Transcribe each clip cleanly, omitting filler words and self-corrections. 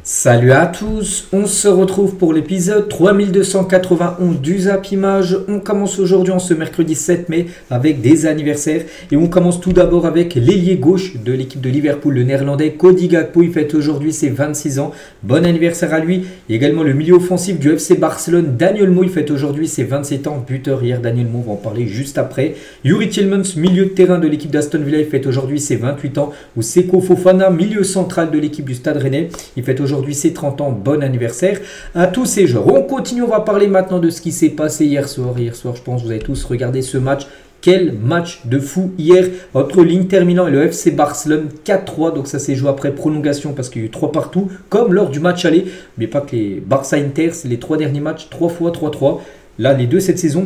Salut à tous, on se retrouve pour l'épisode 3291 du Zap Image. On commence aujourd'hui en ce mercredi 7 mai avec des anniversaires et on commence tout d'abord avec l'ailier gauche de l'équipe de Liverpool, le néerlandais Cody Gakpo. Il fête aujourd'hui ses 26 ans, bon anniversaire à lui. Et également le milieu offensif du FC Barcelone, Daniel Mo, il fête aujourd'hui ses 27 ans, buteur hier. Daniel Mo, on va en parler juste après. Yuri Tielemans, milieu de terrain de l'équipe d'Aston Villa, il fête aujourd'hui ses 28 ans. Ou Seko Fofana, milieu central de l'équipe du Stade Rennais, il fête aujourd'hui ses 30 ans, bon anniversaire à tous ces joueurs. On continue, on va parler maintenant de ce qui s'est passé hier soir. Hier soir, je pense que vous avez tous regardé ce match. Quel match de fou hier entre l'Inter Milan et le FC Barcelone, 4-3. Donc ça s'est joué après prolongation parce qu'il y a eu 3 partout, comme lors du match aller. Mais pas que les Barça-Inter, c'est les 3 derniers matchs, 3 fois 3-3. Là, les deux cette saison.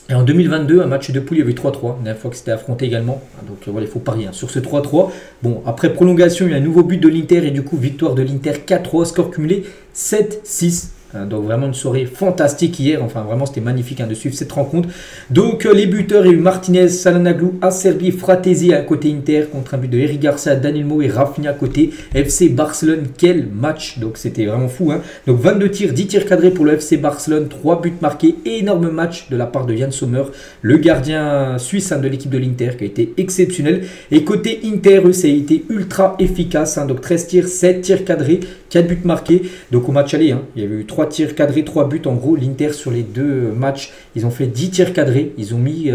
Et en 2022, un match de poule, il y avait 3-3, la dernière fois que c'était affronté également. Donc voilà, il faut parier sur ce 3-3. Bon, après prolongation, il y a un nouveau but de l'Inter et du coup, victoire de l'Inter 4-3, score cumulé 7-6. Donc vraiment une soirée fantastique hier, enfin vraiment c'était magnifique de suivre cette rencontre. Donc les buteurs, il y a eu Martinez, Çalhanoğlu, Acerbi, Fratesi à côté Inter contre un but de Eric Garcia, Daniel Mo et Rafinha à côté FC Barcelone. Quel match, donc c'était vraiment fou. Donc 22 tirs, 10 tirs cadrés pour le FC Barcelone, 3 buts marqués, énorme match de la part de Yann Sommer, le gardien suisse de l'équipe de l'Inter qui a été exceptionnel. Et côté Inter, ça a été ultra efficace, donc 13 tirs, 7 tirs cadrés, 4 buts marqués. Donc au match aller, il y avait eu 3 tirs cadrés, 3 buts. En gros, l'Inter sur les deux matchs, ils ont fait 10 tirs cadrés. Ils ont mis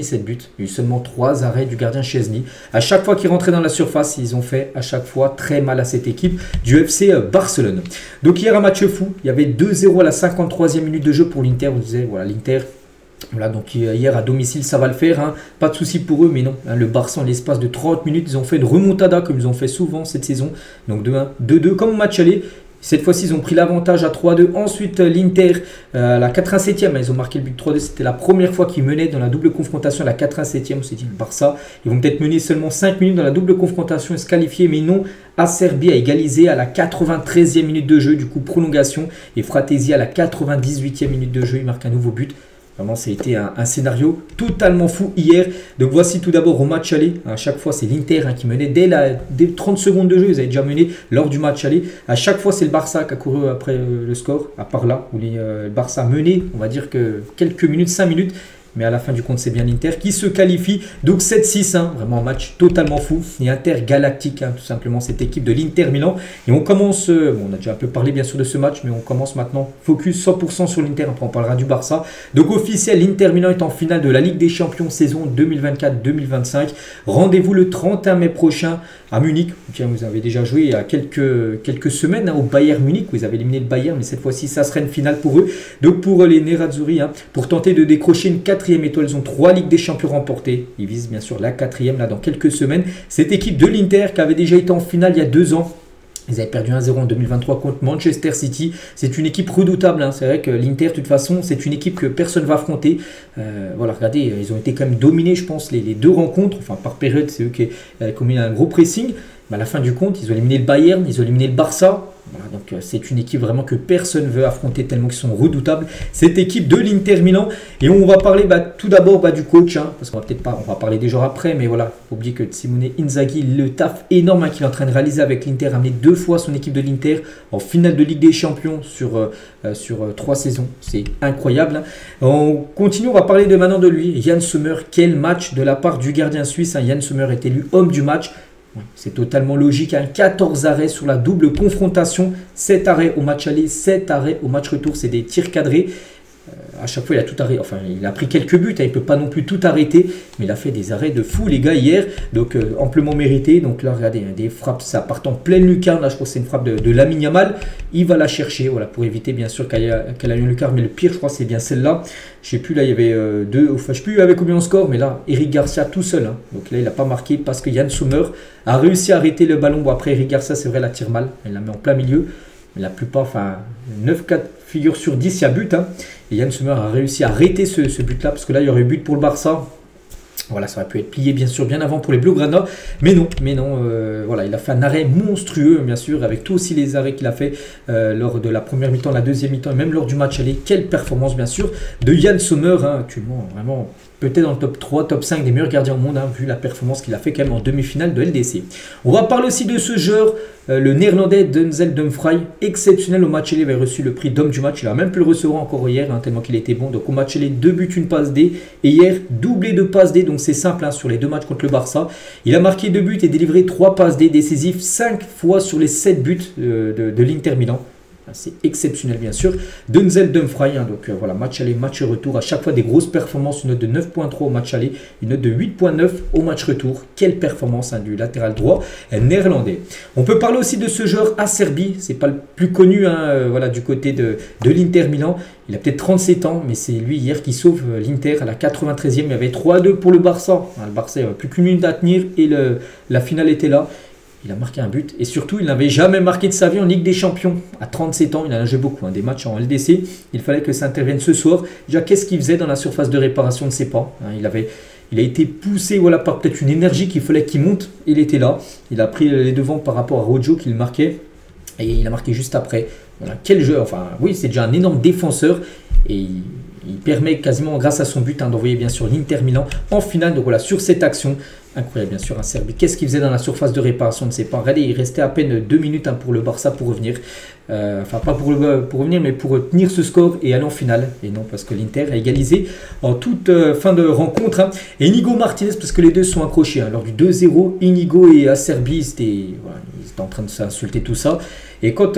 7 buts. Il y a eu seulement 3 arrêts du gardien Szczęsny. À chaque fois qu'ils rentraient dans la surface, ils ont fait à chaque fois très mal à cette équipe du FC Barcelone. Donc hier, un match fou. Il y avait 2-0 à la 53e minute de jeu pour l'Inter. Vous disiez, voilà, l'Inter... Voilà, donc hier à domicile ça va le faire, pas de souci pour eux, mais non, le Barça en l'espace de 30 minutes, ils ont fait une remontada comme ils ont fait souvent cette saison, donc 2-1, 2-2 comme au match aller. Cette fois-ci, ils ont pris l'avantage à 3-2. Ensuite, l'Inter, à la 87e, ils ont marqué le but 3-2. C'était la première fois qu'ils menaient dans la double confrontation à la 87e. On s'est dit, le Barça, ils vont peut-être mener seulement 5 minutes dans la double confrontation et se qualifier. Mais non, Acerbi a égalisé à la 93e minute de jeu, du coup prolongation. Et Fratesi à la 98e minute de jeu, il marque un nouveau but. Vraiment, ça a été un scénario totalement fou hier. Donc voici tout d'abord au match aller. À chaque fois, c'est l'Inter qui menait dès 30 secondes de jeu. Ils avaient déjà mené lors du match aller. À chaque fois, c'est le Barça qui a couru après le score. À part là, où le Barça menait, on va dire que quelques minutes, 5 minutes. Mais à la fin du compte, c'est bien l'Inter qui se qualifie. Donc 7-6, vraiment un match totalement fou. Et intergalactique, tout simplement, cette équipe de l'Inter Milan. Et on commence, on a déjà un peu parlé bien sûr de ce match, mais on commence maintenant focus 100% sur l'Inter. Après, on parlera du Barça. Donc officiel, l'Inter Milan est en finale de la Ligue des Champions saison 2024-2025. Rendez-vous le 31 mai prochain à Munich. Tiens, vous avez déjà joué il y a quelques semaines au Bayern Munich. Vous avez éliminé le Bayern, mais cette fois-ci, ça serait une finale pour eux. Donc pour les Nerazzurri, pour tenter de décrocher une 4e étoile, ils ont 3 Ligues des Champions remportées. Ils visent bien sûr la 4e là dans quelques semaines. Cette équipe de l'Inter qui avait déjà été en finale il y a 2 ans. Ils avaient perdu 1-0 en 2023 contre Manchester City. C'est une équipe redoutable. C'est vrai que l'Inter, de toute façon, c'est une équipe que personne ne va affronter. Voilà, regardez, ils ont été quand même dominés, je pense, les 2 rencontres. Enfin, par période, c'est eux qui ont mis un gros pressing. Mais à la fin du compte, ils ont éliminé le Bayern, ils ont éliminé le Barça. Voilà, donc c'est une équipe vraiment que personne ne veut affronter tellement qu'ils sont redoutables. Cette équipe de l'Inter Milan. Et on va parler tout d'abord du coach. Parce qu'on va peut-être pas, on va parler des joueurs après. Mais voilà, il faut oublier que Simone Inzaghi, le taf énorme qu'il est en train de réaliser avec l'Inter, a amené 2 fois son équipe de l'Inter en finale de Ligue des Champions sur 3 saisons. C'est incroyable. On continue, on va parler maintenant de lui. Yann Sommer, quel match de la part du gardien suisse. Yann Sommer est élu homme du match. C'est totalement logique, 14 arrêts sur la double confrontation, 7 arrêts au match aller, 7 arrêts au match retour, c'est des tirs cadrés. À chaque fois, il a tout arrêté. Enfin, il a pris quelques buts, il ne peut pas non plus tout arrêter, mais il a fait des arrêts de fou, les gars, hier. Donc, amplement mérité. Donc là, regardez, des frappes, ça part en pleine lucarne. Là, je crois que c'est une frappe de Lamine Yamal. Il va la chercher, voilà, pour éviter, bien sûr, qu'elle ait une lucarne. Mais le pire, je crois, c'est bien celle-là. Je ne sais plus, là, il y avait 2. Enfin, je ne sais plus avec combien on score, mais là, Eric Garcia tout seul. Donc là, il n'a pas marqué parce que Yann Sommer a réussi à arrêter le ballon. Bon, après, Eric Garcia, c'est vrai, la tire mal. Elle la met en plein milieu. Mais la plupart, enfin, 9-4 figures sur 10, il y a but. Et Yann Sommer a réussi à arrêter ce but-là, parce que là, il y aurait eu but pour le Barça. Voilà, ça aurait pu être plié, bien sûr, bien avant pour les Blaugrana. Mais non, voilà, il a fait un arrêt monstrueux, bien sûr, avec tous aussi les arrêts qu'il a fait lors de la première mi-temps, la deuxième mi-temps, et même lors du match aller. Quelle performance, bien sûr, de Yann Sommer, actuellement, vraiment peut-être dans le top 3, top 5 des meilleurs gardiens au monde, hein, vu la performance qu'il a fait quand même en demi-finale de LDC. On va parler aussi de ce joueur, le néerlandais Denzel Dumfries, exceptionnel au match aller, il avait reçu le prix d'homme du match, il a même pu le recevoir encore hier, hein, tellement qu'il était bon. Donc au match aller, 2 buts, 1 passe D, et hier, doublé de passes D, donc c'est simple, hein, sur les 2 matchs contre le Barça. Il a marqué 2 buts et délivré 3 passes D décisifs, 5 fois sur les 7 buts de l'Inter Milan. C'est exceptionnel bien sûr. Denzel Dumfries, hein, donc voilà, match aller, match retour, à chaque fois des grosses performances, une note de 9.3 au match aller, une note de 8.9 au match retour. Quelle performance, hein, du latéral droit néerlandais. On peut parler aussi de ce joueur Acerbi, c'est pas le plus connu, hein, voilà, du côté de l'Inter Milan. Il a peut-être 37 ans, mais c'est lui hier qui sauve l'Inter à la 93e. Il y avait 3-2 pour le Barça. Le Barça n'avait plus qu'une minute à tenir et la finale était là. Il a marqué un but et surtout il n'avait jamais marqué de sa vie en Ligue des Champions. À 37 ans, il a joué beaucoup, hein, des matchs en LDC. Il fallait que ça intervienne ce soir. Déjà, qu'est-ce qu'il faisait dans la surface de réparation? On ne sait pas. Hein, il a été poussé, voilà, par peut-être une énergie qu'il fallait qu'il monte. Il était là. Il a pris les devants par rapport à Rojo qui le marquait. Et il a marqué juste après. Voilà, quel jeu. Enfin, oui, c'est déjà un énorme défenseur. Et il permet quasiment, grâce à son but, hein, d'envoyer bien sûr l'Inter Milan en finale. Donc voilà, sur cette action, incroyable bien sûr, un Serbie. Qu'est-ce qu'il faisait dans la surface de réparation? On ne sait pas. Regardez, il restait à peine 2 minutes, hein, pour le Barça pour revenir. Enfin, pas pour revenir, mais pour tenir ce score et aller en finale. Et non, parce que l'Inter a égalisé en toute fin de rencontre. Hein. Et Inigo Martinez, parce que les deux sont accrochés. Hein. Lors du 2-0, Inigo et Acerbi, voilà, ils étaient en train de s'insulter tout ça. Et quand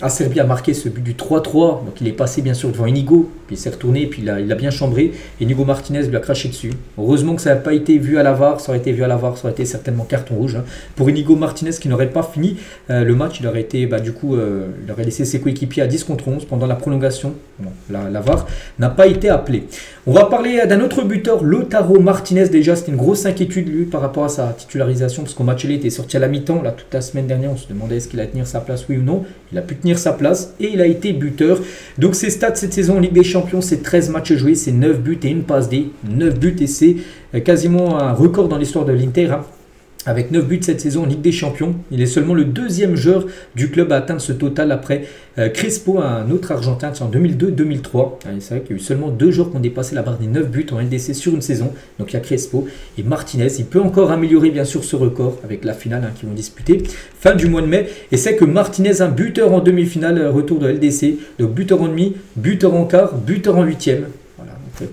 Acerbi a marqué ce but du 3-3, donc il est passé bien sûr devant Inigo, puis il s'est retourné, puis il a bien chambré. Et Inigo Martinez lui a craché dessus. Heureusement que ça n'a pas été vu à la VAR, ça aurait été vu à la VAR, ça aurait été certainement carton rouge. Hein. Pour Inigo Martinez qui n'aurait pas fini le match, il aurait été, du coup, il aurait laissé ses coéquipiers à 10 contre 11 pendant la prolongation. Bon, la VAR n'a pas été appelée. On va parler d'un autre buteur, Lautaro Martinez. Déjà, c'était une grosse inquiétude lui par rapport à sa titularisation, parce qu'au match il était sorti à la mi-temps. Là, toute la semaine dernière, on se demandait est-ce qu'il allait tenir sa place, oui ou non. Il a pu tenir sa place et il a été buteur. Donc ses stats cette saison en Ligue des Champions, c'est 13 matchs joués, c'est 9 buts et 1 passe D. 9 buts et c'est quasiment un record dans l'histoire de l'Inter. Hein. Avec 9 buts cette saison en Ligue des Champions, il est seulement le 2e joueur du club à atteindre ce total après Crespo, un autre Argentin, en 2002-2003. C'est vrai qu'il y a eu seulement 2 joueurs qui ont dépassé la barre des 9 buts en LDC sur une saison. Donc il y a Crespo et Martinez. Il peut encore améliorer bien sûr ce record avec la finale, hein, qu'ils vont disputer fin du mois de mai. Et c'est que Martinez, un buteur en demi-finale, retour de LDC. Donc buteur en demi, buteur en quart, buteur en 8e.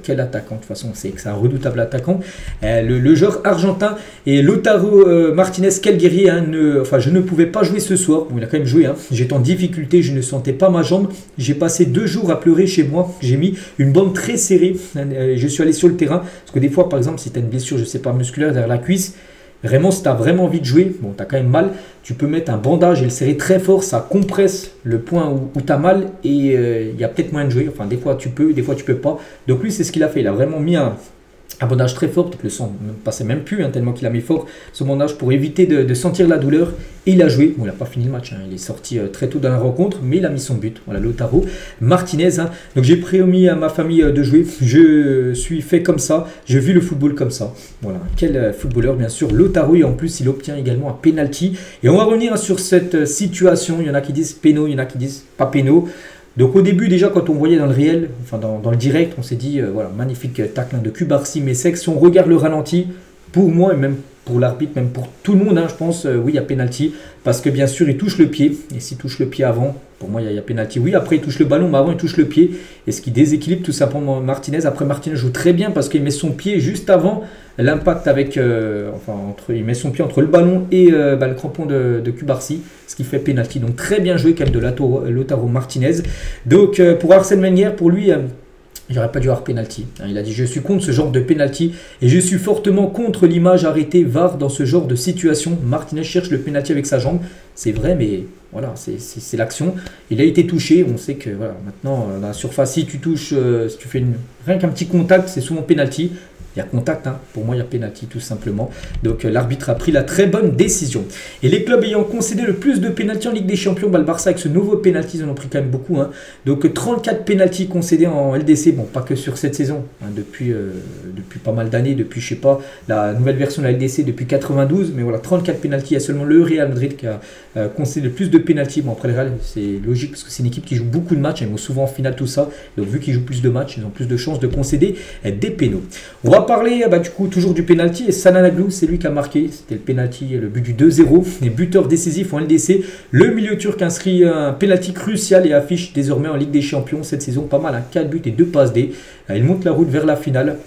Quel attaquant, de toute façon, c'est que c'est un redoutable attaquant. Le joueur argentin et Lautaro Martinez, quel guerrier. Hein, je ne pouvais pas jouer ce soir. Bon, il a quand même joué. Hein. J'étais en difficulté, je ne sentais pas ma jambe. J'ai passé 2 jours à pleurer chez moi. J'ai mis une bande très serrée. Je suis allé sur le terrain. Parce que des fois, par exemple, si tu as une blessure, je ne sais pas, musculaire derrière la cuisse, vraiment, si tu as vraiment envie de jouer, bon, tu as quand même mal, tu peux mettre un bandage et le serrer très fort, ça compresse le point où tu as mal et il y a peut-être moyen de jouer. Enfin, des fois tu peux pas. Donc lui, c'est ce qu'il a fait. Il a vraiment mis un bandage très fort, peut-être le sang ne passait même plus, hein, tellement qu'il a mis fort ce bandage pour éviter de sentir la douleur. Et il a joué. Bon, il n'a pas fini le match, hein. Il est sorti très tôt dans la rencontre, mais il a mis son but. Voilà, Lautaro Martinez. Hein. Donc j'ai promis à ma famille de jouer. Je suis fait comme ça. J'ai vu le football comme ça. Voilà, quel footballeur, bien sûr. Lautaro, et en plus, il obtient également un penalty. Et on va revenir, hein, sur cette situation. Il y en a qui disent péno, il y en a qui disent pas péno. Donc au début, déjà, quand on voyait dans le réel, enfin dans le direct, on s'est dit, voilà, magnifique tacle de Cubarsí, mais c'est que si on regarde le ralenti, pour moi et même pour l'arbitre, même pour tout le monde, hein, je pense, oui, il y a pénalty, parce que bien sûr, il touche le pied, et s'il touche le pied avant, pour moi, il y a pénalty. Oui, après, il touche le ballon, mais avant, il touche le pied, et ce qui déséquilibre tout simplement Martinez. Après, Martinez joue très bien, parce qu'il met son pied juste avant l'impact avec, il met son pied entre le ballon et le crampon de Cubarsí, ce qui fait pénalty. Donc, très bien joué quand même de Lautaro Martinez. Donc, pour Arsène Wenger, pour lui, il n'aurait pas dû avoir pénalty. Il a dit, je suis contre ce genre de pénalty et je suis fortement contre l'image arrêtée VAR dans ce genre de situation. Martinez cherche le pénalty avec sa jambe. C'est vrai, mais voilà, c'est l'action. Il a été touché. On sait que voilà, maintenant, dans la surface, si tu touches, si tu fais rien qu'un petit contact, c'est souvent pénalty. Il y a contact, hein. Pour moi il y a pénalty tout simplement. Donc l'arbitre a pris la très bonne décision. Et les clubs ayant concédé le plus de pénalty en Ligue des Champions, le Barça avec ce nouveau pénalty, ils en ont pris quand même beaucoup, hein. Donc 34 pénalty concédés en LDC, bon pas que sur cette saison, hein, depuis pas mal d'années, depuis je sais pas, la nouvelle version de la LDC depuis 92, mais voilà, 34 pénalty. Il y a seulement le Real Madrid qui a concédé le plus de pénalty. Bon après le Real c'est logique parce que c'est une équipe qui joue beaucoup de matchs, ils vont souvent en finale tout ça, donc vu qu'ils jouent plus de matchs, ils ont plus de chances de concéder des pénaux. On va parler du coup toujours du penalty, et Çalhanoğlu, c'est lui qui a marqué, c'était le penalty, le but du 2-0, les buteurs décisifs en LDC. Le milieu turc inscrit un penalty crucial et affiche désormais en Ligue des Champions cette saison pas mal, hein, 4 buts et 2 passes D. Il monte la route vers la finale.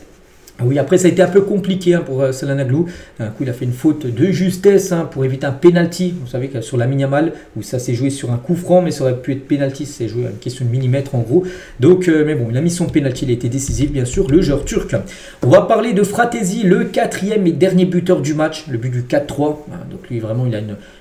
Oui, après ça a été un peu compliqué, hein, pour Çalhanoğlu. Un coup, il a fait une faute de justesse, hein, pour éviter un penalty. Vous savez que sur Lamine Yamal, où ça s'est joué sur un coup franc, mais ça aurait pu être penalty, c'est joué à une question de millimètre en gros. Donc, mais bon, il a mis son penalty, il a été décisif, bien sûr, le joueur turc. On va parler de Fratesi, le 4e et dernier buteur du match, le but du 4-3. Donc lui, vraiment,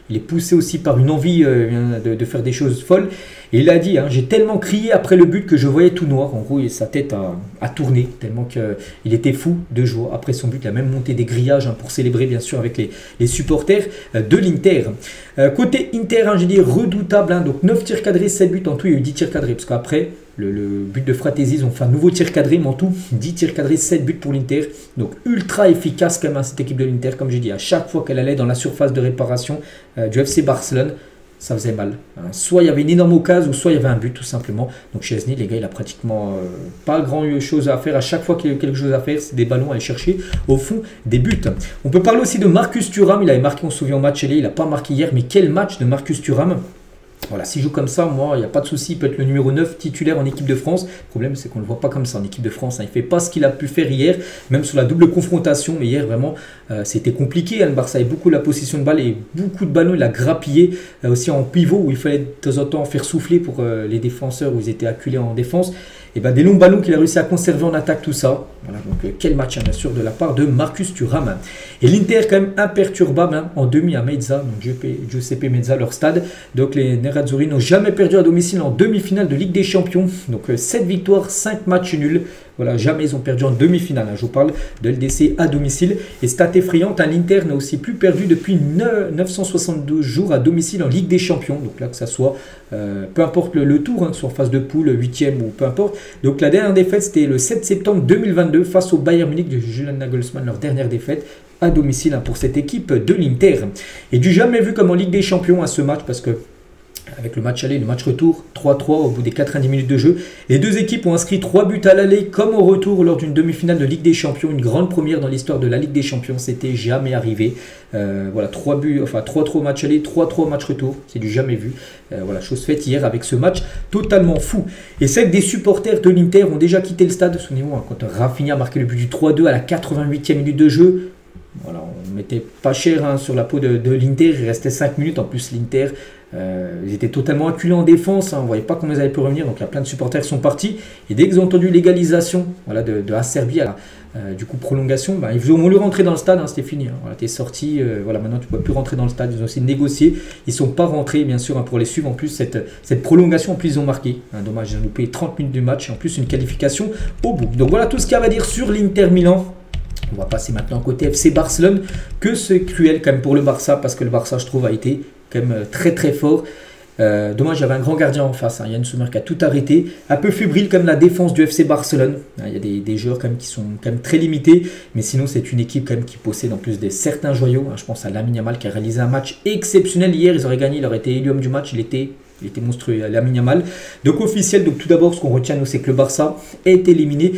il est poussé aussi par une envie de faire des choses folles. Et il a dit, hein, j'ai tellement crié après le but que je voyais tout noir. En gros, sa tête a tourné, tellement qu'il était fou de joie. Après son but, il a même monté des grillages, hein, pour célébrer bien sûr avec les supporters de l'Inter. Côté Inter, hein, j'ai dit redoutable, hein, donc 9 tirs cadrés, 7 buts. En tout, il y a eu 10 tirs cadrés, parce qu'après le but de Fratesi, ils ont fait un nouveau tir cadré, mais en tout, 10 tirs cadrés, 7 buts pour l'Inter. Donc ultra efficace quand même, hein, cette équipe de l'Inter. Comme j'ai dit, à chaque fois qu'elle allait dans la surface de réparation du FC Barcelone, ça faisait mal, hein. Soit il y avait une énorme occasion, ou soit il y avait un but tout simplement. Donc Szczęsny, les gars, il a pratiquement pas grand chose à faire. À chaque fois qu'il y a quelque chose à faire, c'est des ballons à aller chercher au fond des buts. On peut parler aussi de Marcus Thuram. Il avait marqué, on se souvient, au match aller. Il n'a pas marqué hier, mais quel match de Marcus Thuram! Voilà, s'il joue comme ça, moi, il n'y a pas de souci. Il peut être le numéro 9 titulaire en équipe de France. Le problème, c'est qu'on ne le voit pas comme ça en équipe de France, hein. Il ne fait pas ce qu'il a pu faire hier, même sur la double confrontation. Mais hier, vraiment, c'était compliqué, hein. Le Barça avait beaucoup la possession de balle et beaucoup de ballons. Il a grappillé aussi en pivot, où il fallait de temps en temps faire souffler pour les défenseurs, où ils étaient acculés en défense. Et ben, des longs ballons qu'il a réussi à conserver en attaque, tout ça. Voilà, donc quel match, hein, bien sûr, de la part de Marcus Thuram. Et l'Inter, quand même imperturbable, hein, en demi à Meazza, donc Giuseppe Meazza, leur stade. Donc les Nerazzurri n'ont jamais perdu à domicile en demi-finale de Ligue des Champions. Donc 7 victoires, 5 matchs nuls. Voilà, jamais ils ont perdu en demi-finale, hein. Je vous parle de LDC à domicile. Et stat effrayante, hein, l'Inter n'a aussi plus perdu depuis 972 jours à domicile en Ligue des Champions. Donc là, que ça soit, peu importe le tour, hein, sur phase de poule, 8e ou peu importe. Donc la dernière défaite, c'était le 7 septembre 2022 face au Bayern Munich de Julian Nagelsmann, leur dernière défaite à domicile, hein, pour cette équipe de l'Inter. Et du jamais vu comme en Ligue des Champions à ce match, parce que avec le match aller et le match retour, 3-3 au bout des 90 minutes de jeu. Les deux équipes ont inscrit 3 buts à l'aller comme au retour lors d'une demi-finale de Ligue des Champions. Une grande première dans l'histoire de la Ligue des Champions, c'était jamais arrivé. Voilà, 3 buts, enfin 3-3 au match aller, 3-3 au match retour, c'est du jamais vu. Voilà, chose faite hier avec ce match totalement fou. Et c'est que des supporters de l'Inter ont déjà quitté le stade. Souvenez-vous, hein, quand Rafinha a marqué le but du 3-2 à la 88e minute de jeu. Voilà, on mettait pas cher, hein, sur la peau de l'Inter. Il restait 5 minutes. En plus, l'Inter, ils étaient totalement acculés en défense, hein. On ne voyait pas comment ils allaient pu revenir. Donc, il y a plein de supporters qui sont partis. Et dès qu'ils ont entendu l'égalisation, voilà, de Acerbi à la du coup prolongation, bah, ils ont voulu rentrer dans le stade, hein, c'était fini, hein. Voilà, tu es sorti, voilà, maintenant tu ne peux plus rentrer dans le stade. Ils ont essayé de négocier. Ils ne sont pas rentrés, bien sûr, hein, pour les suivre. En plus, cette prolongation, en plus, ils ont marqué. Dommage, ils ont loupé 30 minutes du match. Et en plus, une qualification au bout. Donc, voilà tout ce qu'il y a à dire sur l'Inter Milan. On va passer maintenant côté FC Barcelone, que c'est cruel quand même pour le Barça, parce que le Barça, je trouve, a été quand même très très fort. Dommage, j'avais un grand gardien en face, hein, Yann Sommer qui a tout arrêté. Un peu fébrile comme la défense du FC Barcelone. Il y a des joueurs quand même qui sont quand même très limités, mais sinon c'est une équipe quand même qui possède en plus certains joyaux, hein. Je pense à Lamine Yamal qui a réalisé un match exceptionnel hier. Ils auraient gagné, il aurait été élu homme du match. Il était monstrueux, Lamine Yamal. Donc officiel, donc tout d'abord, ce qu'on retient, nous, c'est que le Barça est éliminé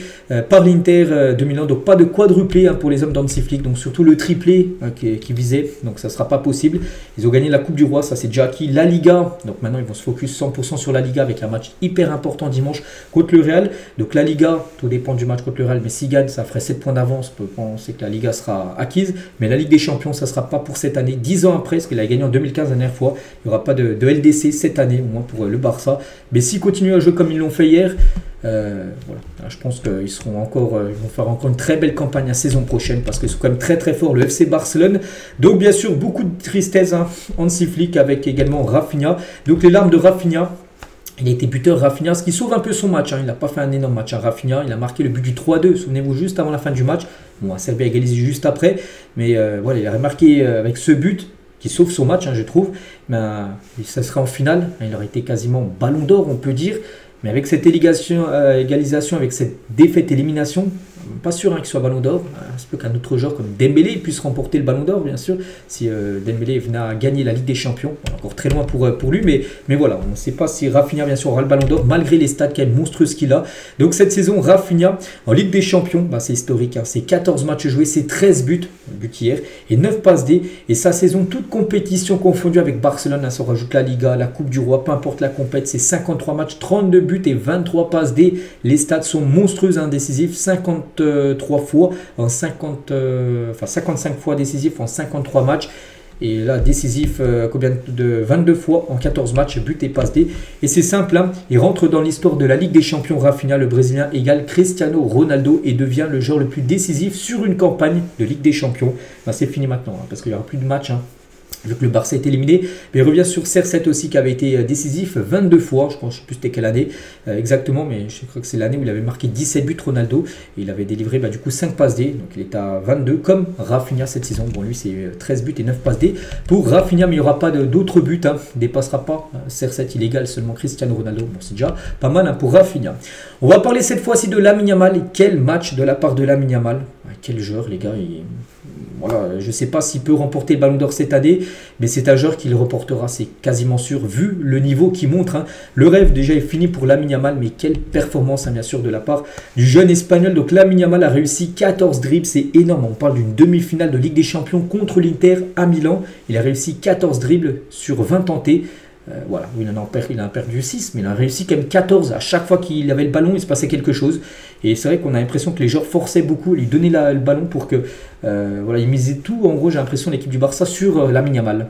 par l'Inter de Milan. Donc pas de quadruplé, hein, pour les hommes d'Hansi Flick. Donc surtout le triplé, hein, qui visait. Donc ça ne sera pas possible. Ils ont gagné la Coupe du Roi, ça c'est déjà acquis. La Liga, donc maintenant ils vont se focus 100% sur la Liga avec un match hyper important dimanche contre le Real. Donc la Liga, tout dépend du match contre le Real. Mais s'ils gagnent, ça ferait 7 points d'avance. On peut penser que la Liga sera acquise. Mais la Ligue des Champions, ça ne sera pas pour cette année. 10 ans après, parce qu'il a gagné en 2015 la dernière fois. Il n'y aura pas de LDC cette année, au moins pour le Barça. Mais s'ils continuent à jouer comme ils l'ont fait hier, voilà, je pense qu'ils seront encore, ils vont faire encore une très belle campagne la saison prochaine, parce que c'est quand même très très fort le FC Barcelone. Donc bien sûr beaucoup de tristesse, hein, Hansi Flick avec également Rafinha. Donc les larmes de Rafinha. Il a été buteur Rafinha, ce qui sauve un peu son match. Il n'a pas fait un énorme match. Rafinha, il a marqué le but du 3-2, souvenez-vous, juste avant la fin du match. Bon, Serbie a égalisé juste après. Mais voilà, il a marqué avec ce but qui sauve son match, je trouve. Mais ça sera en finale. Il aurait été quasiment ballon d'or, on peut dire. Mais avec cette égalisation, avec cette défaite-élimination, pas sûr qu'il soit ballon d'or. C'est peu qu'un autre joueur comme Dembélé puisse remporter le ballon d'or, bien sûr. Si Dembélé venait à gagner la Ligue des Champions, encore très loin pour lui. Mais voilà, on ne sait pas si Rafinha, bien sûr, aura le ballon d'or, malgré les stats quand même monstrueuses qu'il a. Donc cette saison, Rafinha, en Ligue des Champions, c'est historique. C'est 14 matchs joués, c'est 13 buts, but hier, et 9 passes D. Et sa saison, toute compétition confondue avec Barcelone, ça rajoute la Liga, la Coupe du Roi, peu importe la compète, c'est 53 matchs, 32 buts et 23 passes D. Les stats sont monstrueuses, décisifs, 53 fois en 55 fois décisif en 53 matchs. Et là, décisif, combien de 22 fois en 14 matchs, but et passe D. Et c'est simple, il rentre dans l'histoire de la Ligue des Champions. Rafinha, le Brésilien, égale Cristiano Ronaldo et devient le joueur le plus décisif sur une campagne de Ligue des Champions. C'est fini maintenant, parce qu'il n'y aura plus de matchs. Vu que le Barça est éliminé, mais il revient sur CR7 aussi qui avait été décisif 22 fois, je ne sais plus c'était quelle année exactement, mais je crois que c'est l'année où il avait marqué 17 buts Ronaldo, et il avait délivré du coup 5 passes D, donc il est à 22 comme Rafinha cette saison. Bon, lui c'est 13 buts et 9 passes D pour Rafinha, mais il n'y aura pas d'autres buts, il ne dépassera pas CR7 illégal, seulement Cristiano Ronaldo. Bon, c'est déjà pas mal pour Rafinha. On va parler cette fois-ci de Lamine Yamal, et quel match de la part de Lamine Yamal, quel joueur les gars. Voilà, je ne sais pas s'il peut remporter le Ballon d'Or cette année, mais c'est un joueur qui le remportera, c'est quasiment sûr, vu le niveau qu'il montre. Le rêve déjà est fini pour Lamine Yamal, mais quelle performance bien sûr de la part du jeune Espagnol. Donc Lamine Yamal a réussi 14 dribbles, c'est énorme. On parle d'une demi-finale de Ligue des Champions contre l'Inter à Milan. Il a réussi 14 dribbles sur 20 tentés. Voilà, il en a perdu 6, mais il a réussi quand même 14. À chaque fois qu'il avait le ballon, il se passait quelque chose. Et c'est vrai qu'on a l'impression que les joueurs forçaient beaucoup, ils donnaient le ballon pour que... voilà, ils misaient tout, en gros, j'ai l'impression, l'équipe du Barça sur Lamine Yamal.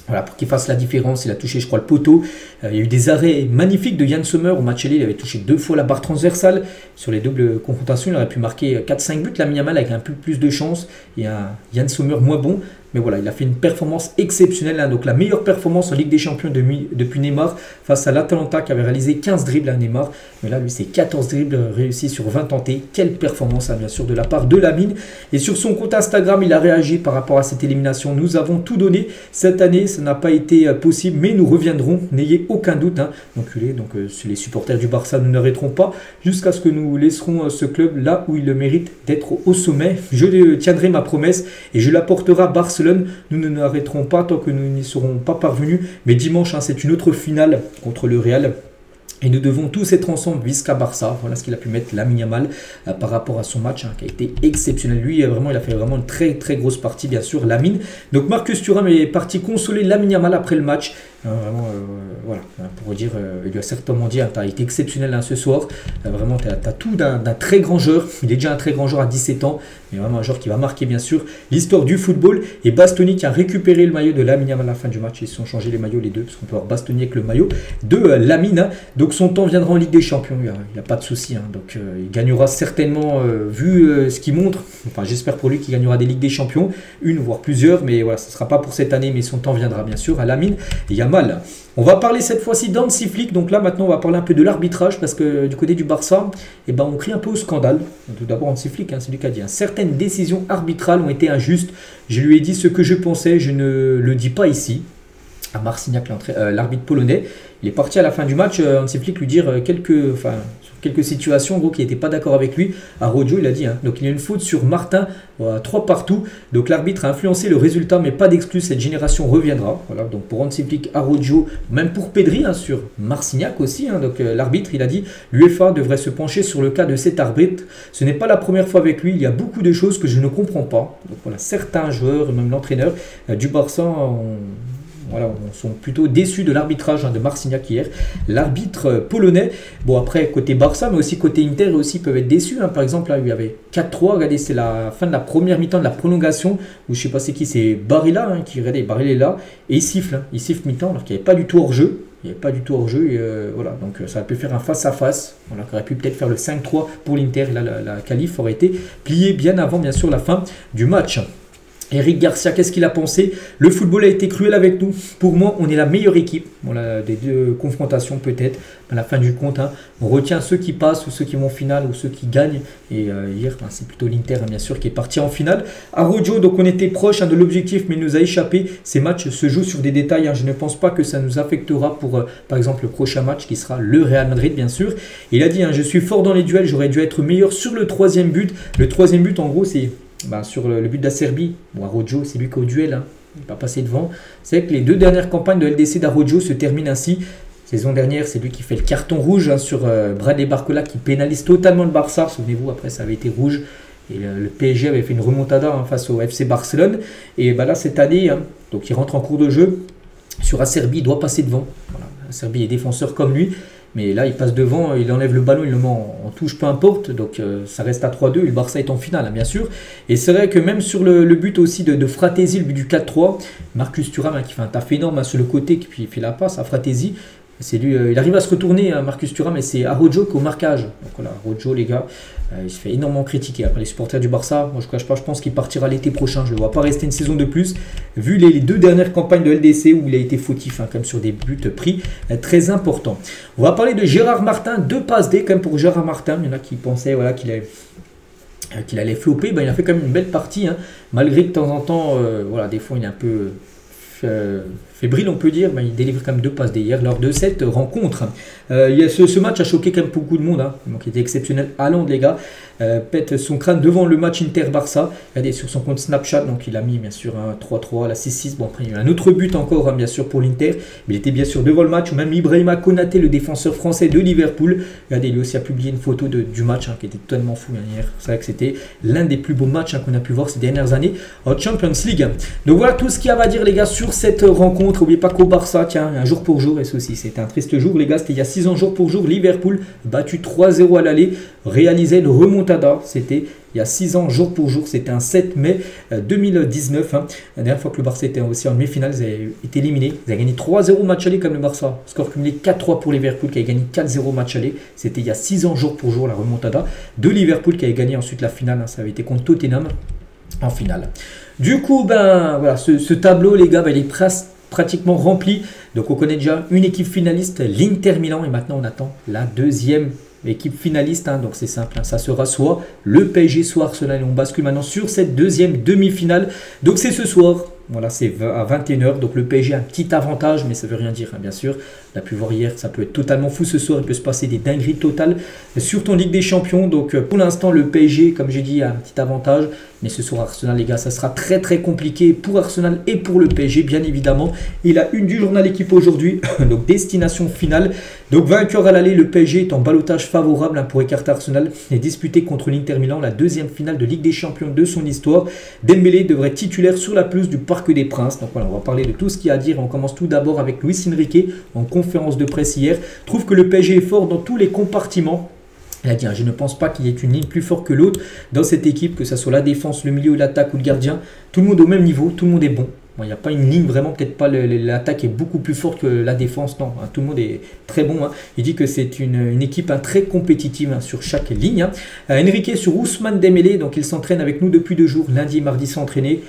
Voilà, pour qu'il fasse la différence. Il a touché, je crois, le poteau. Il y a eu des arrêts magnifiques de Yann Sommer. Au match aller, il avait touché 2 fois la barre transversale. Sur les doubles confrontations, il aurait pu marquer 4-5 buts. Lamine Yamal avec un peu plus de chance. Et un Yann Sommer moins bon. Mais voilà, il a fait une performance exceptionnelle. Donc la meilleure performance en Ligue des Champions depuis Neymar face à l'Atalanta qui avait réalisé 15 dribbles à Neymar. Mais là, lui, c'est 14 dribbles réussis sur 20 tentés. Quelle performance, bien sûr, de la part de Lamine. Et sur son compte Instagram, il a réagi par rapport à cette élimination. Nous avons tout donné cette année. Ça n'a pas été possible, mais nous reviendrons. N'ayez aucun doute. Donc les supporters du Barça, nous n'arrêterons pas jusqu'à ce que nous laisserons ce club là où il le mérite d'être au sommet. Je tiendrai ma promesse et je la porterai à Barcelone. Nous ne nous arrêterons pas tant que nous n'y serons pas parvenus. Mais dimanche, c'est une autre finale contre le Real. Et nous devons tous être ensemble jusqu'à Barça. Voilà ce qu'il a pu mettre Lamine Yamal par rapport à son match qui a été exceptionnel. Lui, vraiment, il a fait vraiment une très très grosse partie, bien sûr, Lamine. Donc Marcus Thuram est parti consoler Lamine Yamal après le match. Vraiment, voilà, pour dire, il lui a certainement dit, tu as été exceptionnel ce soir. Vraiment, tu as tout d'un très grand joueur. Il est déjà un très grand joueur à 17 ans. Mais vraiment un joueur qui va marquer, bien sûr, l'histoire du football. Et Bastoni qui a récupéré le maillot de Lamine Yamal à la fin du match. Ils se sont changés les maillots, les deux, parce qu'on peut avoir Bastoni avec le maillot de Lamine. Donc son temps viendra en Ligue des Champions. Il n'y a pas de souci. Donc il gagnera certainement, vu ce qu'il montre. Enfin, j'espère pour lui qu'il gagnera des Ligues des Champions. Une, voire plusieurs. Mais voilà, ce ne sera pas pour cette année. Mais son temps viendra, bien sûr, à Lamine Yamal. On va parler cette fois-ci d'Hansi Flick. Donc là maintenant on va parler un peu de l'arbitrage parce que du côté du Barça, on crie un peu au scandale. Tout d'abord Hansi Flick, c'est lui qui a dit certaines décisions arbitrales ont été injustes. Je lui ai dit ce que je pensais, je ne le dis pas ici. À Marcignac, l'arbitre polonais, il est parti à la fin du match, Hansi Flick lui dire quelques situations en gros qui n'étaient pas d'accord avec lui. À Rojo, il a dit donc il y a une faute sur Martin, 3 partout. Donc l'arbitre a influencé le résultat, mais pas d'exclus, cette génération reviendra. Voilà, donc pour Hansi Flick, à Rojo, même pour Pedri, sur Marcignac aussi. Donc l'arbitre, il a dit l'UEFA devrait se pencher sur le cas de cet arbitre. Ce n'est pas la première fois avec lui, il y a beaucoup de choses que je ne comprends pas. Donc voilà, certains joueurs, même l'entraîneur du Barça, on sont plutôt déçus de l'arbitrage de Marcignac hier. L'arbitre polonais, bon après côté Barça, mais aussi côté Inter aussi peuvent être déçus. Par exemple, là il y avait 4-3, regardez, c'est la fin de la première mi-temps de la prolongation, où je sais pas c'est qui, c'est Barilla qui regardez, Barilla est là, et il siffle mi-temps alors qu'il n'y avait pas du tout hors-jeu. Il n'y avait pas du tout hors-jeu, et voilà, donc ça aurait pu faire un face-à-face, on aurait pu peut-être faire le 5-3 pour l'Inter, et là la qualif aurait été pliée bien avant bien sûr la fin du match. Eric Garcia, qu'est-ce qu'il a pensé? Le football a été cruel avec nous. Pour moi, on est la meilleure équipe. Voilà, des deux confrontations peut-être. À la fin du compte, hein, on retient ceux qui passent ou ceux qui vont en finale ou ceux qui gagnent. Et hier, c'est plutôt l'Inter, bien sûr, qui est parti en finale. Araujo, donc on était proche de l'objectif, mais il nous a échappé. Ces matchs se jouent sur des détails. Hein. Je ne pense pas que ça nous affectera pour, par exemple, le prochain match qui sera le Real Madrid, bien sûr. Et il a dit, hein, je suis fort dans les duels, j'aurais dû être meilleur sur le troisième but. Le troisième but, en gros, c'est... sur le but de la Serbie, Araujo, c'est lui qui est au duel, hein. Il ne va pas passer devant. C'est que les deux dernières campagnes de LDC d'Araujo se terminent ainsi. Saison dernière, c'est lui qui fait le carton rouge hein, sur Bradley Barcola qui pénalise totalement le Barça. Souvenez-vous, après ça avait été rouge. Et le PSG avait fait une remontada hein, face au FC Barcelone. Et là, cette année, hein, donc il rentre en cours de jeu. Sur Acerbi, il doit passer devant. Voilà. Acerbi est défenseur comme lui. Mais là, il passe devant, il enlève le ballon, il le met en touche, peu importe. Donc, ça reste à 3-2 et le Barça est en finale, hein, bien sûr. Et c'est vrai que même sur le but aussi de Fratesi, le but du 4-3, Marcus Thuram hein, qui fait un taf énorme hein, sur le côté, puis il fait la passe à Fratesi. C'est lui, il arrive à se retourner, hein, Marcus Thuram, et c'est Araujo qui est au marquage. Donc voilà, Araujo, les gars, il se fait énormément critiquer par les supporters du Barça. Moi, je ne cache pas, je pense qu'il partira l'été prochain. Je ne le vois pas rester une saison de plus, vu les deux dernières campagnes de LDC où il a été fautif, hein, comme sur des buts pris très importants. On va parler de Gérard Martin, 2 passes D, comme pour Gérard Martin. Il y en a qui pensaient voilà, qu'il allait flopper. Ben, il a fait quand même une belle partie, hein, malgré que de temps en temps, voilà, des fois, il est un peu... fébrile on peut dire, mais il délivre quand même 2 passes d'hier lors de cette rencontre. Ce match a choqué quand même beaucoup de monde, hein. Donc il était exceptionnel. Haaland les gars, pète son crâne devant le match Inter-Barça. Regardez sur son compte Snapchat, donc il a mis bien sûr un 3-3, la 6-6. Bon après il y a eu un autre but encore hein, bien sûr pour l'Inter, mais il était bien sûr devant le match. Ou même Ibrahima Konaté, le défenseur français de Liverpool. Regardez, lui aussi a publié une photo du match hein, qui était totalement fou hein, hier. C'est vrai que c'était l'un des plus beaux matchs hein, qu'on a pu voir ces dernières années en Champions League. Donc voilà tout ce qu'il y a à dire les gars sur cette rencontre. N'oubliez pas qu'au Barça, tiens, un jour pour jour, et ceci, c'était un triste jour, les gars, c'était il y a 6 ans jour pour jour, Liverpool, battu 3-0 à l'aller, réalisait le remontada, c'était il y a 6 ans jour pour jour, c'était un 7 mai 2019, hein. La dernière fois que le Barça était aussi en demi-finale, ils avaient été éliminés, ils avaient gagné 3-0 match aller comme le Barça, score cumulé 4-3 pour Liverpool qui avait gagné 4-0 match aller, c'était il y a 6 ans jour pour jour la remontada de Liverpool qui avait gagné ensuite la finale, hein. Ça avait été contre Tottenham en finale. Du coup, ben voilà, ce tableau, les gars, ben, il est pratiquement rempli. Donc on connaît déjà une équipe finaliste, l'Inter Milan, et maintenant on attend la deuxième équipe finaliste. Hein. Donc c'est simple, hein. Ça sera soit le PSG, soit Arsenal. Et on bascule maintenant sur cette deuxième demi-finale. Donc c'est ce soir. Voilà, c'est à 21h. Donc le PSG a un petit avantage, mais ça ne veut rien dire, hein, bien sûr. On a pu voir hier, ça peut être totalement fou ce soir. Il peut se passer des dingueries totales, surtout en Ligue des Champions. Donc pour l'instant, le PSG, comme j'ai dit, a un petit avantage. Mais ce soir, Arsenal, les gars, ça sera très très compliqué pour Arsenal et pour le PSG, bien évidemment. Et la une du journal équipe aujourd'hui, donc destination finale. Donc vainqueur à l'aller, le PSG est en ballottage favorable hein, pour écarter Arsenal et disputer contre l'Inter Milan la deuxième finale de Ligue des Champions de son histoire. Dembélé devrait être titulaire sur la pelouse du Parc des Princes. Donc voilà, on va parler de tout ce qu'il y a à dire. On commence tout d'abord avec Luis Enrique en conférence de presse hier. Trouve que le PSG est fort dans tous les compartiments. Il a dit, je ne pense pas qu'il y ait une ligne plus forte que l'autre dans cette équipe, que ce soit la défense, le milieu, l'attaque ou le gardien. Tout le monde au même niveau, tout le monde est bon. Bon, il n'y a pas une ligne vraiment, peut-être pas l'attaque est beaucoup plus forte que la défense, non, hein, tout le monde est très bon. Hein. Il dit que c'est une équipe hein, très compétitive hein, sur chaque ligne. Hein. Enrique sur Ousmane Dembélé, donc il s'entraîne avec nous depuis 2 jours, lundi et mardi s'entraîner.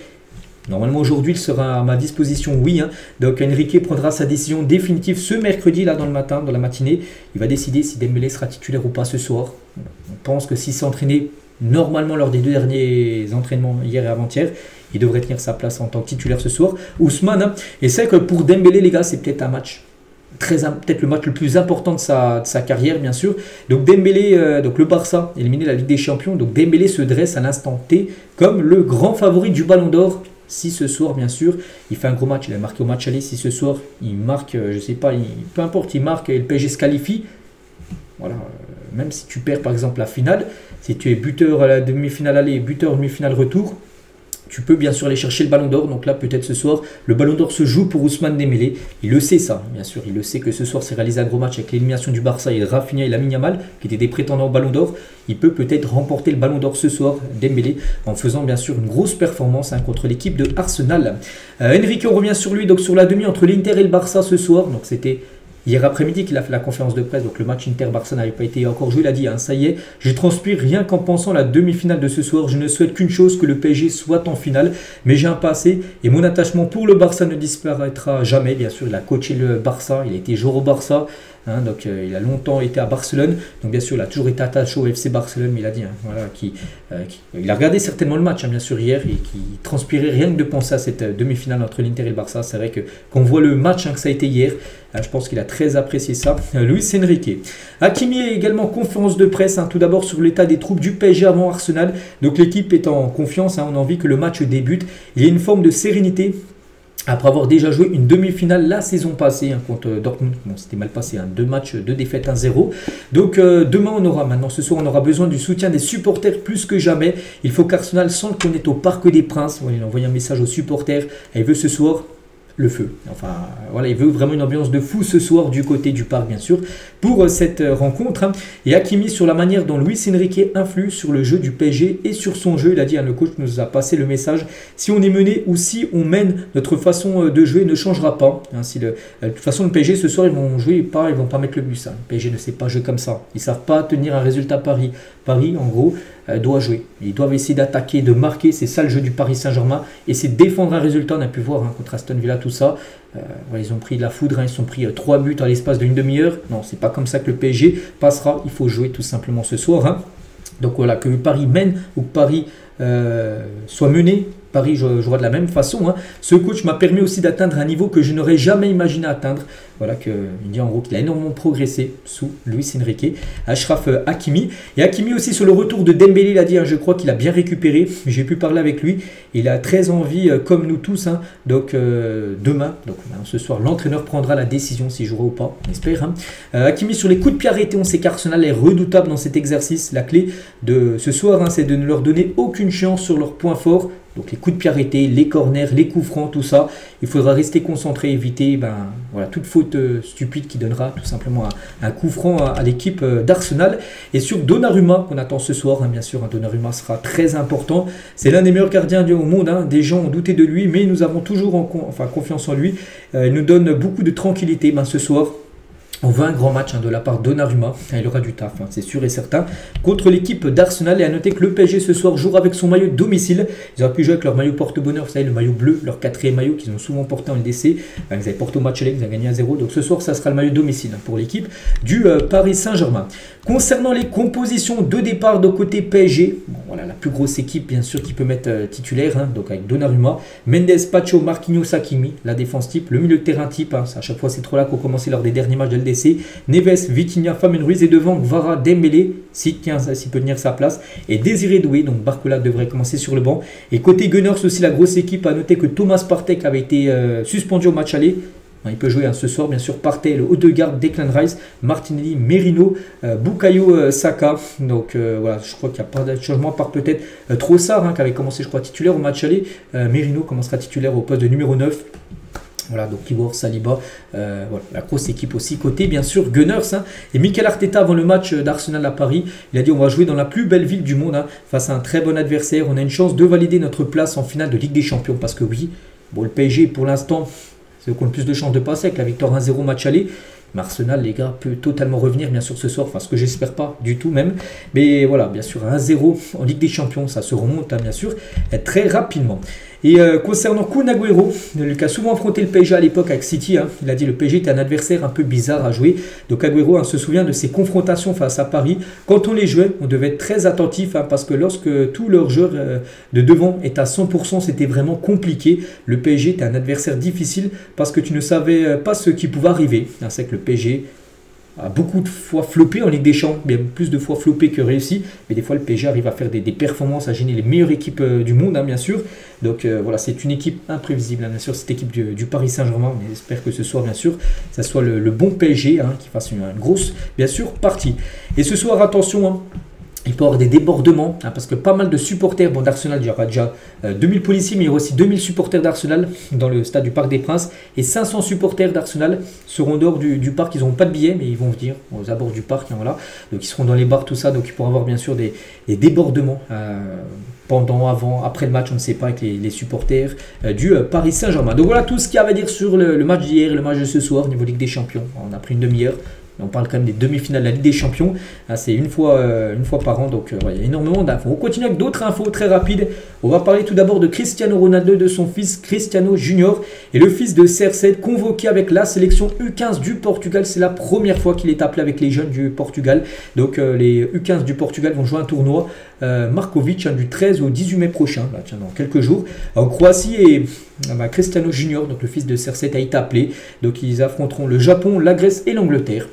Normalement aujourd'hui il sera à ma disposition, oui. Hein. Donc Enrique prendra sa décision définitive ce mercredi, là dans le matin, dans la matinée. Il va décider si Dembélé sera titulaire ou pas ce soir. On pense que s'il s'entraînait normalement lors des 2 derniers entraînements hier et avant-hier, il devrait tenir sa place en tant que titulaire ce soir. Ousmane, hein. Et c'est que pour Dembélé les gars, c'est peut-être un match peut-être le match le plus important de sa carrière bien sûr. Donc Dembélé, donc le Barça éliminé la Ligue des Champions, donc Dembélé se dresse à l'instant T comme le grand favori du Ballon d'Or. Si ce soir, bien sûr, il fait un gros match, il a marqué au match aller, si ce soir, il marque, je sais pas, peu importe, il marque et le PSG se qualifie, voilà, même si tu perds par exemple la finale, si tu es buteur à la demi-finale aller et buteur demi-finale retour, tu peux bien sûr aller chercher le Ballon d'Or. Donc là, peut-être ce soir, le Ballon d'Or se joue pour Ousmane Dembélé. Il le sait ça, bien sûr. Il le sait que ce soir, c'est réalisé un gros match avec l'élimination du Barça et Rafinha et Lamine Yamal, qui étaient des prétendants au Ballon d'Or. Il peut peut-être remporter le Ballon d'Or ce soir, Dembélé, en faisant bien sûr une grosse performance hein, contre l'équipe de Arsenal. Enrique, on revient sur lui, donc sur la demi entre l'Inter et le Barça ce soir. Donc c'était hier après-midi qu'il a fait la conférence de presse. Donc le match Inter-Barça n'avait pas été encore joué. Il a dit ça y est, j'ai transpiré rien qu'en pensant à la demi-finale de ce soir. Je ne souhaite qu'une chose, que le PSG soit en finale. Mais j'ai un passé et mon attachement pour le Barça ne disparaîtra jamais. Bien sûr, il a coaché le Barça, il a été joueur au Barça. Donc il a longtemps été à Barcelone, donc bien sûr il a toujours été attaché au FC Barcelone, mais il a dit voilà, il a regardé certainement le match bien sûr hier et qui transpirait rien que de penser à cette demi-finale entre l'Inter et le Barça. C'est vrai que quand on voit le match que ça a été hier, je pense qu'il a très apprécié ça. Luis Enrique. Hakimi est également conférence de presse, tout d'abord sur l'état des troupes du PSG avant Arsenal. Donc l'équipe est en confiance, on a envie que le match débute. Il y a une forme de sérénité. Après avoir déjà joué une demi-finale la saison passée contre Dortmund, bon c'était mal passé, 2 matchs, 2 défaites, 1-0. Donc demain ce soir on aura besoin du soutien des supporters plus que jamais. Il faut qu'Arsenal sente qu'on est au Parc des Princes. Voilà, il a envoyé un message aux supporters, il veut ce soir le feu. Enfin, voilà, il veut vraiment une ambiance de fou ce soir du côté du parc, bien sûr, pour cette rencontre. Et Hakimi sur la manière dont Luis Enrique influe sur le jeu du PSG et sur son jeu. Il a dit, le coach nous a passé le message, si on est mené ou si on mène, notre façon de jouer ne changera pas. De toute façon, le PSG ce soir, ils vont jouer pas, ils vont pas mettre le but. Le PSG ne sait pas jouer comme ça. Ils savent pas tenir un résultat Paris. Paris, en gros, doit jouer. Ils doivent essayer d'attaquer, de marquer. C'est ça le jeu du Paris Saint-Germain. Et c'est défendre un résultat. On a pu voir contre Aston Villa tout ça. Ils ont pris de la foudre. Ils ont pris 3 buts à l'espace d'une demi-heure. Non, c'est pas comme ça que le PSG passera. Il faut jouer tout simplement ce soir. Donc voilà, que Paris mène ou que Paris soit mené. Paris jouera de la même façon. Ce coach m'a permis aussi d'atteindre un niveau que je n'aurais jamais imaginé atteindre. Voilà, il dit en gros qu'il a énormément progressé sous Luis Enrique. Achraf Hakimi. Et Hakimi aussi sur le retour de Dembélé, il a dit, je crois qu'il a bien récupéré. J'ai pu parler avec lui. Il a très envie, comme nous tous. Donc demain, ce soir, l'entraîneur prendra la décision s'il jouera ou pas. On espère. Hakimi sur les coups de pied arrêtés. On sait qu'Arsenal est redoutable dans cet exercice. La clé de ce soir, c'est de ne leur donner aucune chance sur leurs points forts. Donc les coups de pied arrêtés, les corners, les coups francs, tout ça. Il faudra rester concentré, éviter toute faute stupide qui donnera tout simplement un coup franc à l'équipe d'Arsenal. Et sur Donnarumma, qu'on attend ce soir, bien sûr, Donnarumma sera très important. C'est l'un des meilleurs gardiens au monde. Des gens ont douté de lui, mais nous avons toujours confiance en lui. Il nous donne beaucoup de tranquillité ce soir. On veut un grand match de la part de Donnarumma. Il aura du taf, c'est sûr et certain. Contre l'équipe d'Arsenal. Et à noter que le PSG ce soir jouera avec son maillot de domicile. Ils auraient pu jouer avec leur maillot porte-bonheur. Vous savez, le maillot bleu, leur 4e maillot qu'ils ont souvent porté en LDC. Ils avaient porté au match aller, ils ont gagné 1-0. Donc ce soir, ça sera le maillot de domicile pour l'équipe du Paris Saint-Germain. Concernant les compositions de départ de côté PSG, voilà, la plus grosse équipe bien sûr qui peut mettre titulaire. Donc avec Donnarumma, Mendes, Pacho, Marquinhos, Hakimi, la défense type, le milieu de terrain type. À chaque fois, ces trois-là qui ont commencé lors des derniers matchs de LDC. Neves, Vitinha, Fabien Ruiz et devant Gvara, Dembélé, s'il peut tenir sa place, et Désiré Doué. Donc Barcola devrait commencer sur le banc. Et côté Gunners aussi, la grosse équipe. À noter que Thomas Partey avait été suspendu au match aller. Il peut jouer ce soir, bien sûr, Partey, le haut de garde, Declan Rice, Martinelli, Merino, Bukayo Saka. Donc voilà, je crois qu'il n'y a pas de changement, à part peut-être Trossard, qui avait commencé, je crois, titulaire au match aller. Merino commencera titulaire au poste de numéro 9. Voilà, donc Igor, Saliba, voilà, la grosse équipe aussi. Côté, bien sûr, Gunners. Et Mikel Arteta, avant le match d'Arsenal à Paris, il a dit on va jouer dans la plus belle ville du monde, face à un très bon adversaire. On a une chance de valider notre place en finale de Ligue des Champions. Parce que oui, le PSG, pour l'instant, c'est eux qui ont le plus de chances de passer avec la victoire 1-0 match aller. Mais Arsenal, les gars, peut totalement revenir, bien sûr, ce soir. Enfin, ce que j'espère pas du tout même. Mais voilà, bien sûr, 1-0 en Ligue des Champions, ça se remonte, bien sûr, très rapidement. Et concernant Kun Agüero, qui a souvent affronté le PSG à l'époque avec City, il a dit le PSG était un adversaire un peu bizarre à jouer. Donc Agüero se souvient de ses confrontations face à Paris. Quand on les jouait, on devait être très attentif parce que lorsque tout leur joueur de devant est à 100%, c'était vraiment compliqué. Le PSG était un adversaire difficile parce que tu ne savais pas ce qui pouvait arriver. C'est que le PSG a beaucoup de fois floppé en Ligue des Champions, bien plus de fois floppé que réussi, mais des fois le PSG arrive à faire des performances, à gêner les meilleures équipes du monde, bien sûr. Donc voilà, c'est une équipe imprévisible, bien sûr, cette équipe du Paris Saint-Germain, mais j'espère que ce soir, bien sûr, ça soit le bon PSG qui fasse une grosse, bien sûr, partie. Et ce soir, attention, Il peut y avoir des débordements, hein, parce que pas mal de supporters d'Arsenal, il y aura déjà 2000 policiers, mais il y aura aussi 2000 supporters d'Arsenal dans le stade du Parc des Princes. Et 500 supporters d'Arsenal seront dehors du parc, ils n'auront pas de billets, mais ils vont venir aux abords du parc. Hein, voilà. Donc ils seront dans les bars, tout ça, donc il pourra y avoir bien sûr des débordements pendant, avant, après le match, on ne sait pas, avec les supporters du Paris Saint-Germain. Donc voilà tout ce qu'il y avait à dire sur le match d'hier et le match de ce soir, niveau Ligue des Champions. On a pris une demi-heure. On parle quand même des demi-finales de la Ligue des Champions. C'est une fois par an, donc il y a énormément d'infos. On continue avec d'autres infos très rapides. On va parler tout d'abord de Cristiano Ronaldo et de son fils Cristiano Junior. Et le fils de CR7 convoqué avec la sélection U15 du Portugal. C'est la première fois qu'il est appelé avec les jeunes du Portugal. Donc les U15 du Portugal vont jouer un tournoi Markovic du 13 au 18 mai prochain, dans quelques jours, en Croatie. Et Cristiano Junior, donc le fils de CR7, a été appelé. Donc ils affronteront le Japon, la Grèce et l'Angleterre.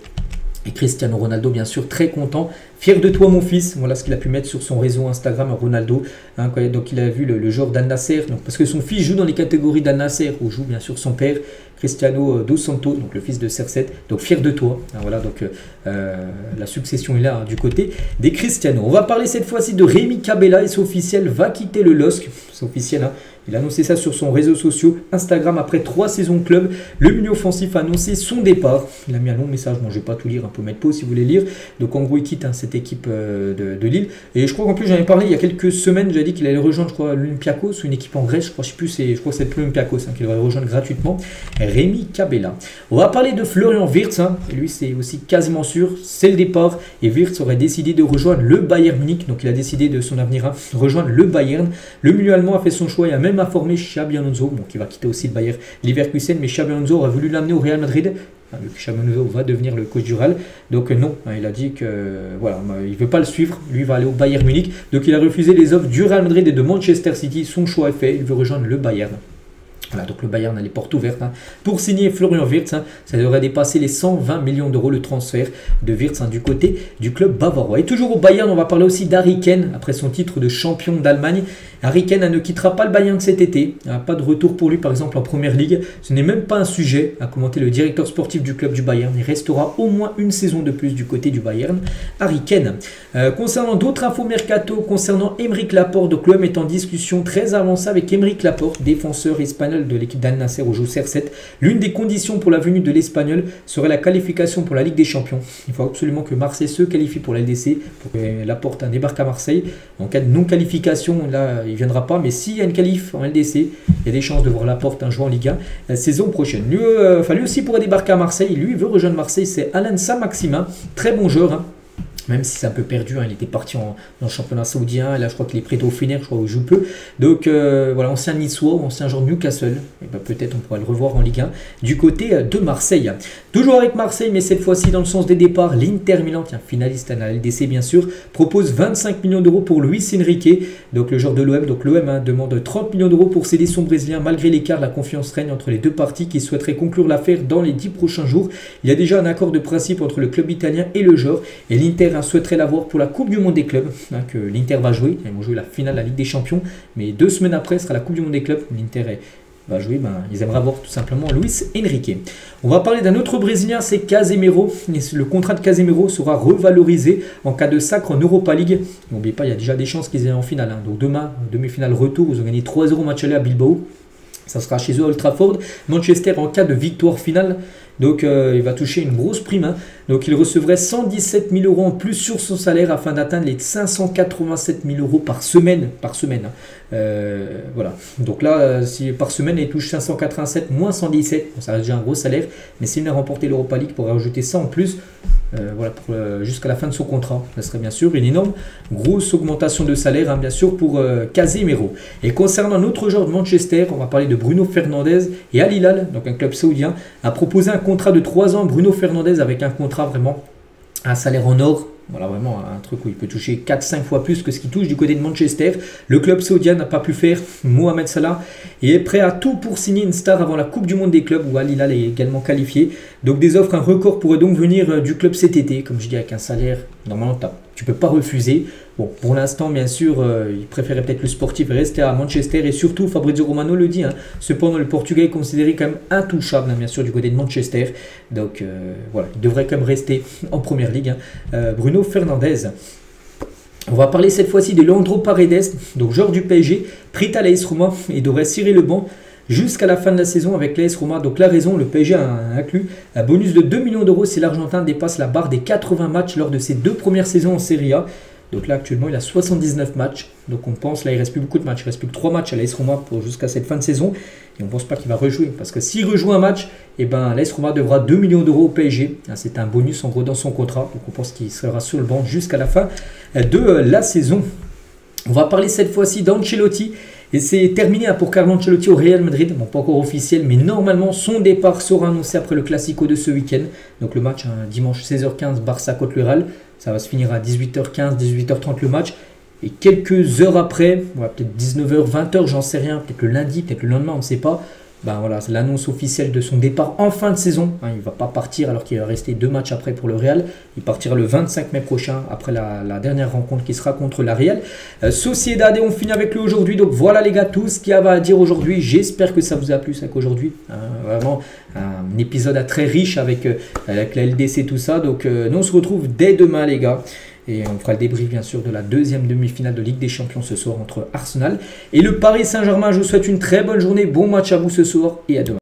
Et Cristiano Ronaldo, bien sûr, très content. Fier de toi, mon fils. Voilà ce qu'il a pu mettre sur son réseau Instagram, Ronaldo. Hein, donc, il a vu le joueur d'Al Nassr. Donc, parce que son fils joue dans les catégories d'Al Nassr, où joue bien sûr son père, Cristiano dos Santos, donc le fils de CR7. Donc, fier de toi. Hein, voilà, donc la succession est là, hein, du côté des Cristiano. On va parler cette fois-ci de Rémi Cabella. Et c'est officiel, va quitter le LOSC. C'est officiel, hein. Il a annoncé ça sur son réseau social Instagram après 3 saisons de club. Le milieu offensif a annoncé son départ. Il a mis un long message, bon, je ne vais pas tout lire, un peu mettre pause si vous voulez lire. Donc en gros il quitte, hein, cette équipe de Lille. Et je crois qu'en plus j'en ai parlé il y a quelques semaines, j'avais dit qu'il allait rejoindre, je crois, l'Olympiakos ou une équipe en Grèce, je crois, je sais plus, je crois que c'est l'Olympiakos, hein, qu'il va rejoindre gratuitement. Rémi Cabella. On va parler de Florian Wirtz, hein, et lui c'est aussi quasiment sûr, c'est le départ. Et Wirtz aurait décidé de rejoindre le Bayern Munich, donc il a décidé de son avenir, hein, rejoindre le Bayern. Le milieu allemand a fait son choix et a même informé Xabi Alonso, bon, qui va quitter aussi le Bayern Leverkusen, mais Xabi Alonso aurait voulu l'amener au Real Madrid. Xabi Alonso va devenir le coach du Real, donc non, il a dit que voilà, il ne veut pas le suivre, lui va aller au Bayern Munich, donc il a refusé les offres du Real Madrid et de Manchester City. Son choix est fait, il veut rejoindre le Bayern. Voilà, donc le Bayern a les portes ouvertes, hein, pour signer Florian Wirtz. Hein, ça devrait dépasser les 120 millions d'euros le transfert de Wirtz, hein, du côté du club bavarois. Et toujours au Bayern, on va parler aussi d'Harry Kane après son titre de champion d'Allemagne. Harry Kane ne quittera pas le Bayern cet été. Pas de retour pour lui, par exemple, en Première Ligue. Ce n'est même pas un sujet, a commenté le directeur sportif du club du Bayern. Il restera au moins une saison de plus du côté du Bayern. Harry Kane. Concernant d'autres infos mercato, concernant Aymeric Laporte, donc l'homme est en discussion très avancée avec Aymeric Laporte, défenseur espagnol de l'équipe d'Al Nassr au jour CR7. L'une des conditions pour la venue de l'Espagnol serait la qualification pour la Ligue des Champions. Il faut absolument que Marseille se qualifie pour la LDC, pour que Laporte débarque à Marseille. En cas de non-qualification, là, il ne viendra pas, mais s'il y a une qualif en LDC, il y a des chances de voir Laporte un joueur en Ligue 1 la saison prochaine. Lui aussi pourrait débarquer à Marseille. Lui, il veut rejoindre Marseille, c'est Alan Saint-Maximin, très bon joueur, hein. Même si c'est un peu perdu, hein, il était parti dans le championnat saoudien, et là je crois qu'il est prêté au Fener, je crois, où il joue peu. Donc voilà, ancien Niçois, ancien joueur Newcastle, et ben, peut-être on pourra le revoir en Ligue 1 du côté de Marseille. Toujours avec Marseille, mais cette fois-ci dans le sens des départs, l'Inter Milan, finaliste à la LDC bien sûr, propose 25 millions d'euros pour Luis Enrique, donc le joueur de l'OM. Donc l'OM, hein, demande 30 millions d'euros pour céder son Brésilien, malgré l'écart. La confiance règne entre les deux parties qui souhaiteraient conclure l'affaire dans les 10 prochains jours. Il y a déjà un accord de principe entre le club italien et le joueur, et l'Inter souhaiterait l'avoir pour la Coupe du Monde des clubs, hein, que l'Inter va jouer. Ils vont jouer la finale de la Ligue des Champions, mais 2 semaines après ce sera la Coupe du Monde des clubs. L'Inter va jouer, ils aimeraient avoir tout simplement Luis Enrique. On va parler d'un autre Brésilien, c'est Casemiro. Le contrat de Casemiro sera revalorisé en cas de sacre en Europa League. N'oubliez pas, il y a déjà des chances qu'ils aient en finale, hein. Donc demain, demi-finale retour, ils ont gagné 3-0 match aller à Bilbao. Ça sera chez eux à Old Trafford. Manchester en cas de victoire finale. Donc il va toucher une grosse prime, hein. Donc il recevrait 117 000 euros en plus sur son salaire afin d'atteindre les 587 000 euros par semaine. Hein. Voilà. Donc là, si par semaine il touche 587 moins 117, bon, ça reste déjà un gros salaire. Mais s'il a remporté l'Europa League, il pourrait rajouter ça en plus. Voilà, jusqu'à la fin de son contrat. Ça serait bien sûr une énorme grosse augmentation de salaire, hein, bien sûr, pour Casemiro. Et concernant un autre joueur de Manchester, on va parler de Bruno Fernandes. Et Al Hilal, donc un club saoudien, a proposé un contrat de 3 ans à Bruno Fernandes avec un contrat vraiment, un salaire en or. Voilà, vraiment un truc où il peut toucher 4-5 fois plus que ce qu'il touche du côté de Manchester. Le club saoudien n'a pas pu faire. Mohamed Salah est prêt à tout pour signer une star avant la Coupe du Monde des clubs où Al Hilal est également qualifié. Donc des offres, un record pourrait donc venir du club cet été. Comme je dis, avec un salaire, normalement tu ne peux pas refuser. Bon, pour l'instant, bien sûr, il préférait peut-être le sportif rester à Manchester. Et surtout, Fabrizio Romano le dit, hein, cependant le Portugais est considéré comme intouchable, hein, bien sûr, du côté de Manchester. Donc voilà, il devrait quand même rester en Première Ligue, hein, Bruno Fernandes. On va parler cette fois-ci de Leandro Paredes, donc joueur du PSG, pris à l'AS Roma et devrait cirer le banc jusqu'à la fin de la saison avec l'AS Roma. Donc la raison, le PSG a inclus un bonus de 2 millions d'euros si l'Argentin dépasse la barre des 80 matchs lors de ses 2 premières saisons en Serie A. Donc là actuellement il a 79 matchs, donc on pense, là il ne reste plus beaucoup de matchs, il ne reste plus que 3 matchs à l'AS Roma jusqu'à cette fin de saison, et on ne pense pas qu'il va rejouer, parce que s'il rejoue un match, et ben l'AS Roma devra 2 millions d'euros au PSG, c'est un bonus en gros dans son contrat, donc on pense qu'il sera sur le banc jusqu'à la fin de la saison. On va parler cette fois-ci d'Ancelotti, et c'est terminé pour Carlo Ancelotti au Real Madrid, bon pas encore officiel, mais normalement son départ sera annoncé après le Classico de ce week-end, donc le match dimanche 16h15 Barça contre le Real. Ça va se finir à 18h15, 18h30 le match. Et quelques heures après, peut-être 19h, 20h, j'en sais rien, peut-être le lundi, peut-être le lendemain, on ne sait pas. Ben voilà, c'est l'annonce officielle de son départ en fin de saison. Il ne va pas partir alors qu'il va rester 2 matchs après pour le Real. Il partira le 25 mai prochain après la dernière rencontre qui sera contre la Real Sociedad. Et on finit avec lui aujourd'hui. Donc voilà les gars, tout ce qu'il y avait à dire aujourd'hui. J'espère que ça vous a plu, ça qu'aujourd'hui. Vraiment un épisode très riche avec la LDC, tout ça. Donc nous on se retrouve dès demain les gars. Et on fera le débrief bien sûr de la deuxième demi-finale de Ligue des Champions ce soir entre Arsenal et le Paris Saint-Germain. Je vous souhaite une très bonne journée, bon match à vous ce soir et à demain.